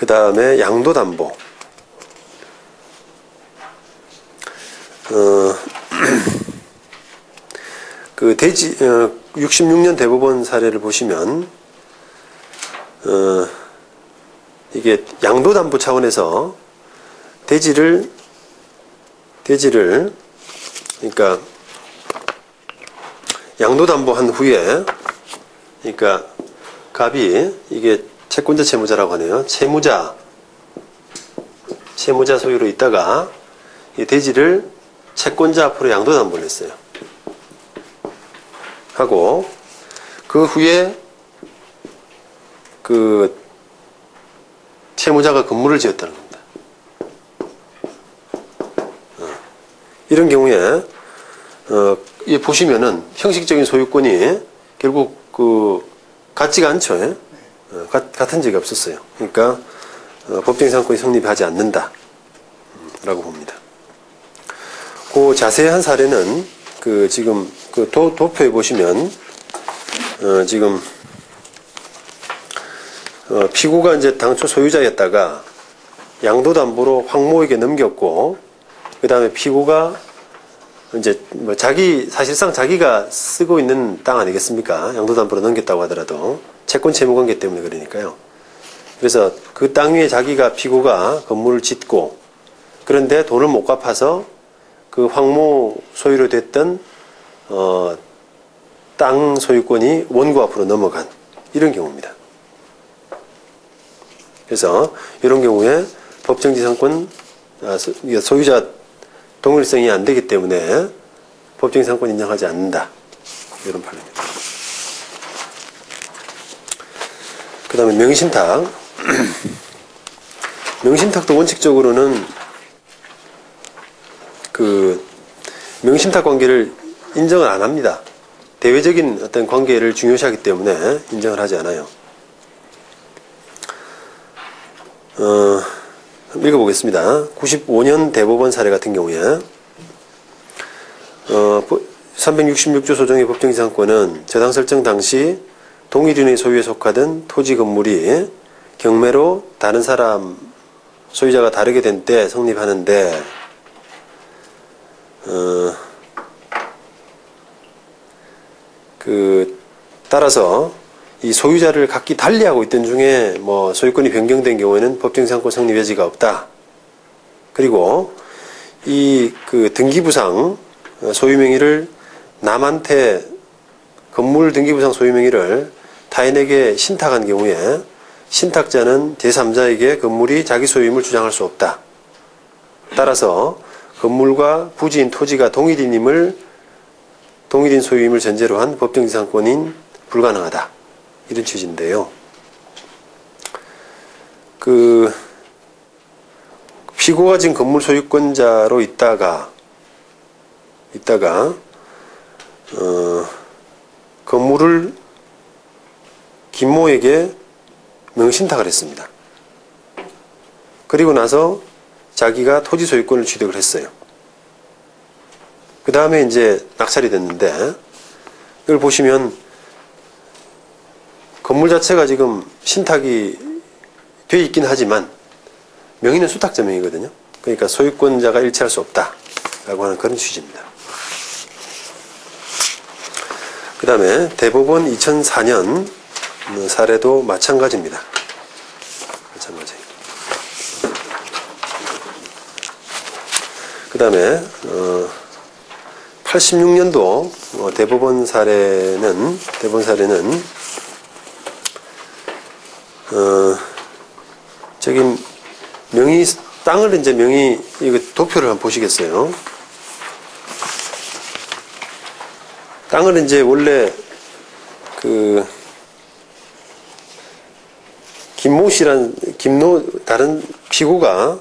그 다음에 양도담보. 그 66년 대법원 사례를 보시면, 이게 양도담보 차원에서 대지를, 그러니까, 양도담보한 후에, 그러니까, 갑이, 이게 채권자 채무자라고 하네요. 채무자 소유로 있다가, 이 대지를 채권자 앞으로 양도담보를 했어요. 하고, 그 후에, 그, 채무자가 건물을 지었다는 겁니다. 이런 경우에, 이 보시면은 형식적인 소유권이 결국 같지가 않죠. 같은 적이 없었어요. 그러니까 법정의 상권이 성립하지 않는다 라고 봅니다. 그 자세한 사례는 지금 도표에 보시면 지금 피고가 이제 당초 소유자였다가 양도담보로 황모에게 넘겼고, 그 다음에 피고가 이제 사실상 자기가 쓰고 있는 땅 아니겠습니까? 양도담보로 넘겼다고 하더라도 채권 채무 관계 때문에 그러니까요. 그래서 그 땅 위에 피고가 건물을 짓고, 그런데 돈을 못 갚아서 그 황모 소유로 됐던 땅 소유권이 원고 앞으로 넘어간 이런 경우입니다. 그래서 이런 경우에 법정지상권 소유자 동일성이 안 되기 때문에 법정지상권 인정하지 않는다. 이런 판례입니다. 그 다음에 명신탁. 명신탁도 원칙적으로는 명신탁 관계를 인정을 안 합니다. 대외적인 어떤 관계를 중요시하기 때문에 인정을 하지 않아요. 읽어보겠습니다. 95년 대법원 사례 같은 경우에 366조 소정의 법정지상권은 저당 설정 당시 동일인의 소유에 속하던 토지 건물이 경매로 다른 사람 소유자가 다르게 된 때 성립하는데, 따라서 이 소유자를 각기 달리하고 있던 중에 소유권이 변경된 경우에는 법정지상권 성립 여지가 없다. 그리고 이 등기부상 소유명의를 남한테 건물 등기부상 소유명의를 타인에게 신탁한 경우에 신탁자는 제3자에게 건물이 자기 소유임을 주장할 수 없다. 따라서 건물과 부지인 토지가 동일인 소유임을 전제로 한 법정지상권인 불가능하다. 이런 취지인데요. 피고가 지금 건물 소유권자로 있다가 건물을 김모에게 명신탁을 했습니다. 그리고 나서 자기가 토지 소유권을 취득을 했어요. 그 다음에 이제 낙찰이 됐는데, 이걸 보시면 건물 자체가 지금 신탁이 돼 있긴 하지만 명의는 수탁자 명의거든요. 그러니까 소유권자가 일치할 수 없다라고 하는 그런 취지입니다. 그 다음에 대법원 2004년 사례도 마찬가지입니다. 마찬가지. 그 다음에 86년도 대법원 사례는 저기 땅을 이제 이거 도표를 한번 보시겠어요? 땅을 이제 원래 다른 피고가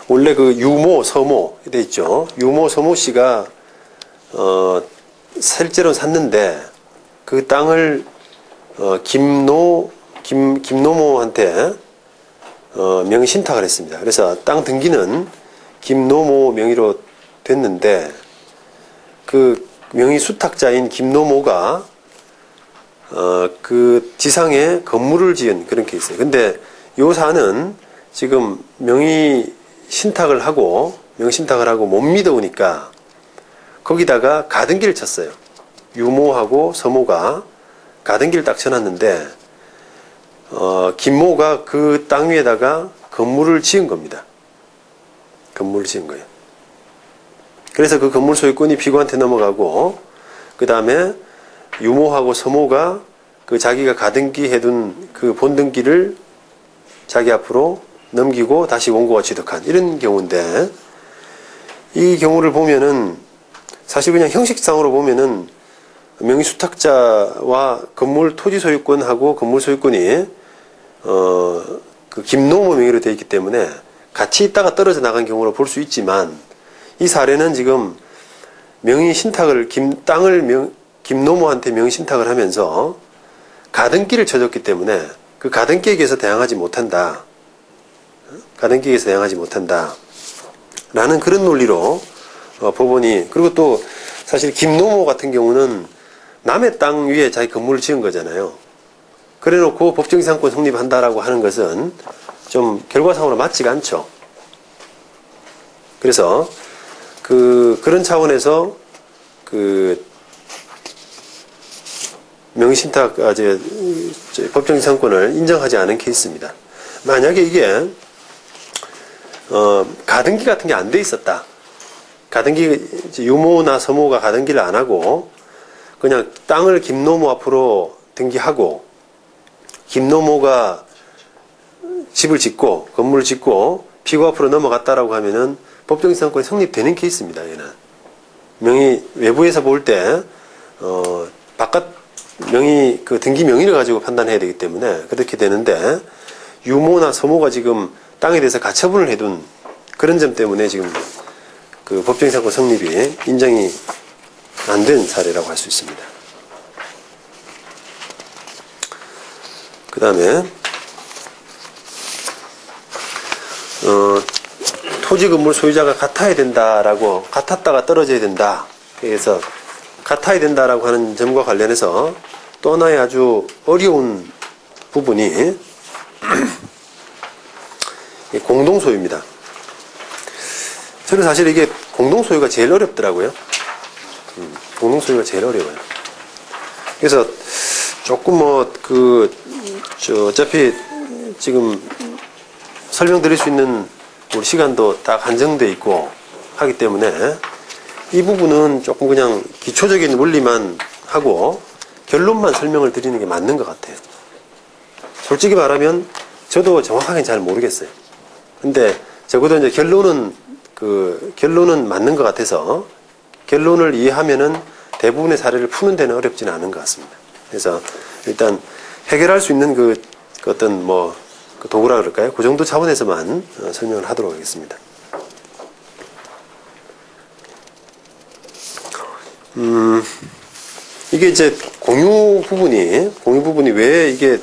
원래 유모, 서모 돼 있죠. 유모, 서모 씨가 실제로 샀는데 그 땅을 김노모한테 명신탁을 했습니다. 그래서 땅 등기는 김노모 명의로 됐는데 그 명의 수탁자인 김노모가 그 지상에 건물을 지은 그런 케이스예요. 근데 요 사는 지금 명의 신탁을 하고 못 믿어오니까 거기다가 가등기를 쳤어요. 유모하고 서모가 가등기를 딱 쳐놨는데 김모가 그 땅 위에다가 건물을 지은 겁니다. 건물을 지은 거예요. 그래서 그 건물 소유권이 피고한테 넘어가고 그 다음에 유모하고 서모가 그 자기가 가등기 해둔 그 본등기를 자기 앞으로 넘기고 다시 원고가 취득한 이런 경우인데, 이 경우를 보면은 사실 그냥 형식상으로 보면은 명의수탁자와 건물 토지 소유권하고 건물 소유권이 그 김노모 명의로 되어 있기 때문에 같이 있다가 떨어져 나간 경우로 볼 수 있지만, 이 사례는 지금 명의 신탁을 땅을 김노모한테 명의 신탁을 하면서 가등기를 쳐줬기 때문에 그 가등기에 의해서 대항하지 못한다. 가등기에 의해서 대항하지 못한다. 라는 그런 논리로 법원이, 그리고 또 사실 김노모 같은 경우는 남의 땅 위에 자기 건물을 지은 거잖아요. 그래 놓고 법정이상권 성립한다라고 하는 것은 좀 결과상으로 맞지가 않죠. 그래서 그런 차원에서 명의신탁 법정이상권을 인정하지 않은 케이스입니다. 만약에 이게 가등기 같은 게 안 돼 있었다. 유모나 서모가 가등기를 안 하고 그냥 땅을 김노모 앞으로 등기하고 김노모가 집을 짓고 건물을 짓고 피고 앞으로 넘어갔다라고 하면은 법정이상권이 성립되는 케이스입니다. 얘는 외부에서 볼 때 바깥 명의 그 등기 명의를 가지고 판단해야 되기 때문에 그렇게 되는데, 유모나 서모가 지금 땅에 대해서 가처분을 해둔 그런 점 때문에 지금 그 법정이상권 성립이 인정이 안 된 사례라고 할 수 있습니다. 그 다음에 토지 건물 소유자가 같아야 된다라고, 같았다가 떨어져야 된다. 그래서 같아야 된다라고 하는 점과 관련해서 또 하나의 아주 어려운 부분이 공동소유입니다. 저는 사실 이게 공동소유가 제일 어렵더라고요. 공동소유가 제일 어려워요. 그래서 조금 어차피 지금 설명드릴 수 있는 우리 시간도 딱 한정돼 있고 하기 때문에 이 부분은 조금 그냥 기초적인 원리만 하고 결론만 설명을 드리는 게 맞는 것 같아요. 솔직히 말하면 저도 정확하게 잘 모르겠어요. 근데 적어도 이제 결론은 맞는 것 같아서 결론을 이해하면은 대부분의 사례를 푸는 데는 어렵지는 않은 것 같습니다. 그래서 일단 해결할 수 있는 그 어떤 그 도구라 그럴까요? 그 정도 차원에서만 설명을 하도록 하겠습니다. 이게 이제 공유 부분이 왜 이게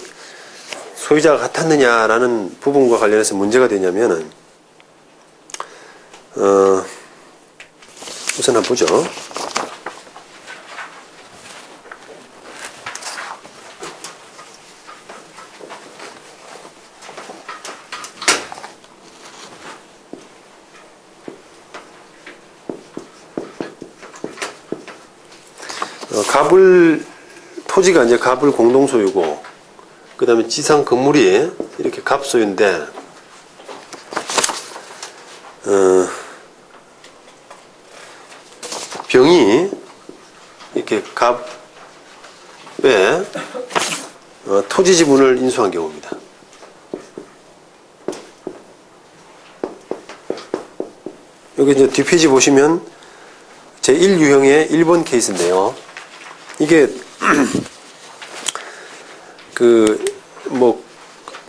소유자가 같았느냐라는 부분과 관련해서 문제가 되냐면은, 우선 한번 보죠. 토지가 이제 갑을 공동소유고, 그 다음에 지상 건물이 이렇게 갑소유인데, 병이 이렇게 갑에 토지 지분을 인수한 경우입니다. 여기 이제 뒷페이지 보시면 제1유형의 1번 케이스인데요. 이게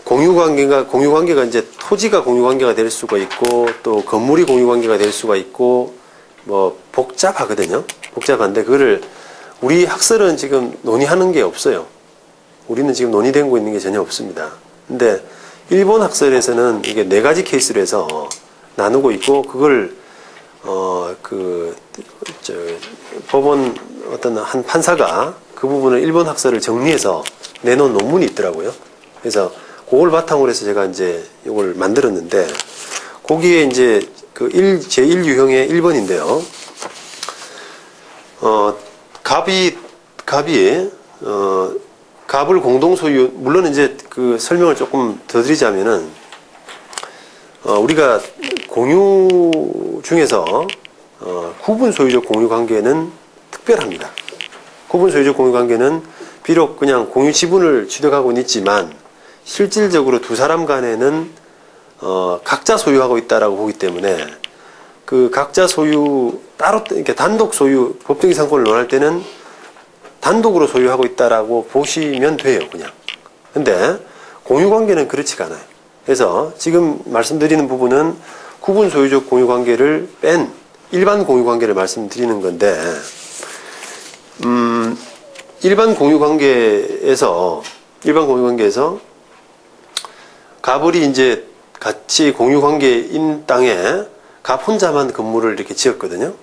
공유관계가 이제 토지가 공유관계가 될 수가 있고, 또 건물이 공유관계가 될 수가 있고, 복잡하거든요. 복잡한데 그거를 우리 학설은 지금 논의하는 게 없어요. 우리는 지금 논의되고 있는 게 전혀 없습니다. 근데 일본 학설에서는 이게 4가지 케이스로 해서 나누고 있고, 그걸 법원 어떤 한 판사가 그 부분을 일본 학설을 정리해서 내놓은 논문이 있더라고요. 그래서 그걸 바탕으로 해서 제가 이제 이걸 만들었는데, 거기에 이제 그 제1유형의 1번인데요. 갑을 공동 소유, 물론 이제 그 설명을 조금 더 드리자면은, 우리가 공유 중에서, 구분 소유적 공유 관계는 특별합니다. 구분 소유적 공유 관계는 비록 그냥 공유 지분을 취득하고는 있지만, 실질적으로 두 사람 간에는, 각자 소유하고 있다라고 보기 때문에, 그 각자 소유, 따로, 이렇게 단독 소유, 법정 이상권을 논할 때는 단독으로 소유하고 있다라고 보시면 돼요, 그냥. 근데 공유 관계는 그렇지가 않아요. 그래서 지금 말씀드리는 부분은 구분 소유적 공유 관계를 뺀 일반 공유 관계를 말씀드리는 건데, 일반 공유 관계에서 갑을이 이제 같이 공유 관계인 땅에 갑 혼자만 건물을 이렇게 지었거든요.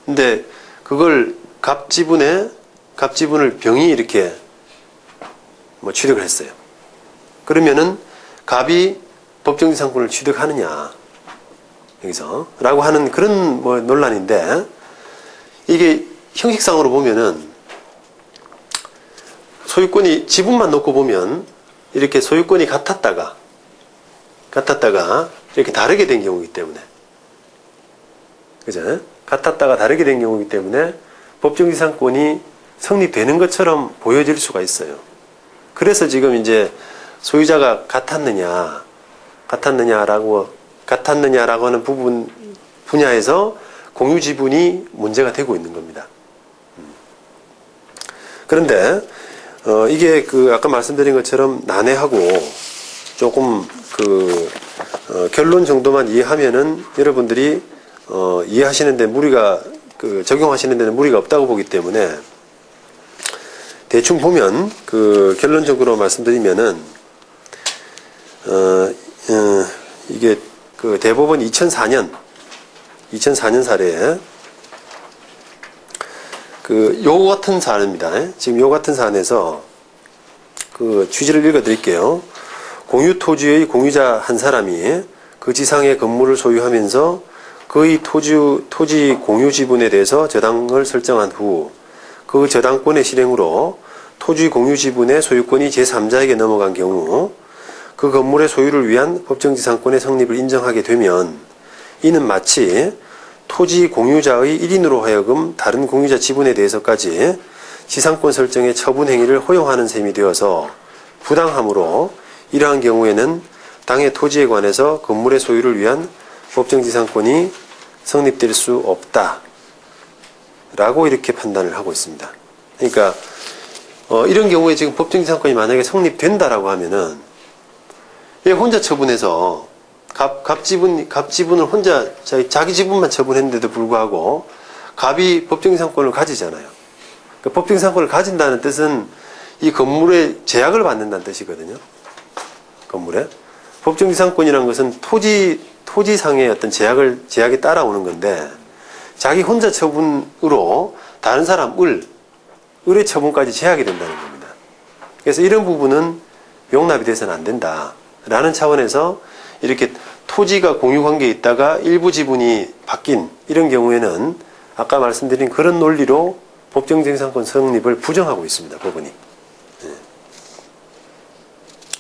근데 그걸 갑 지분을 병이 이렇게 취득을 했어요. 그러면은 갑이 법정지상권을 취득하느냐, 여기서 라고 하는 그런 논란인데, 이게 형식상으로 보면은 소유권이 지분만 놓고 보면 이렇게 소유권이 같았다가 이렇게 다르게 된 경우이기 때문에, 그죠? 같았다가 다르게 된 경우이기 때문에 법정지상권이 성립되는 것처럼 보여질 수가 있어요. 그래서 지금 이제 소유자가 같았느냐라고 하는 분야에서 공유 지분이 문제가 되고 있는 겁니다. 그런데 이게 아까 말씀드린 것처럼 난해하고 조금 결론 정도만 이해하면은 여러분들이 이해하시는데 적용하시는 데는 무리가 없다고 보기 때문에, 대충 보면 결론적으로 말씀드리면은 이게 대법원 2004년 사례에 요 같은 사안입니다. 지금 요 같은 사안에서 취지를 읽어드릴게요. 공유 토지의 공유자 한 사람이 그 지상의 건물을 소유하면서 그의 토지 공유 지분에 대해서 저당을 설정한 후 그 저당권의 실행으로 토지 공유 지분의 소유권이 제3자에게 넘어간 경우 그 건물의 소유를 위한 법정지상권의 성립을 인정하게 되면, 이는 마치 토지 공유자의 1인으로 하여금 다른 공유자 지분에 대해서까지 지상권 설정의 처분 행위를 허용하는 셈이 되어서 부당하므로, 이러한 경우에는 당의 토지에 관해서 건물의 소유를 위한 법정지상권이 성립될 수 없다 라고 이렇게 판단을 하고 있습니다. 그러니까 이런 경우에 지금 법정지상권이 만약에 성립된다라고 하면은, 얘 혼자 처분해서 갑 지분을 혼자 자기 지분만 처분했는데도 불구하고 갑이 법정지상권을 가지잖아요. 그러니까 법정지상권을 가진다는 뜻은 이 건물에 제약을 받는다는 뜻이거든요. 건물에 법정지상권이라는 것은 토지상의 어떤 제약이 따라오는 건데, 자기 혼자 처분으로 다른 사람 을의 처분까지 제약이 된다는 겁니다. 그래서 이런 부분은 용납이 돼서는 안 된다라는 차원에서, 이렇게 토지가 공유 관계에 있다가 일부 지분이 바뀐 이런 경우에는 아까 말씀드린 그런 논리로 법정지상권 성립을 부정하고 있습니다, 법원이. 네.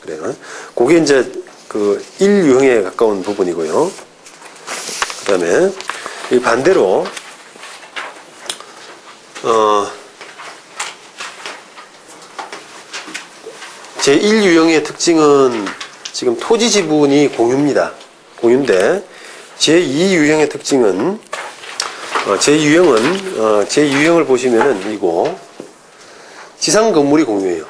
그래요. 그게 이제 1유형에 가까운 부분이고요. 그 다음에 반대로 제1유형의 특징은 지금 토지 지분이 공유입니다. 공유인데, 제2유형의 특징은 제2유형을 보시면은 이거 지상 건물이 공유예요.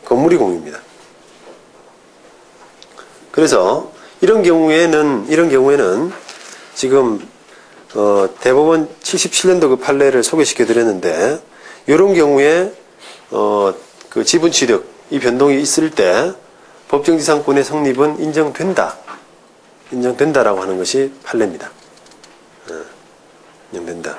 건물이 공유입니다. 그래서 이런 경우에는 지금 대법원 77년도 그 판례를 소개시켜 드렸는데, 이런 경우에 그 지분 취득 이 변동이 있을 때 법정지상권의 성립은 인정된다라고 하는 것이 판례입니다. 인정된다.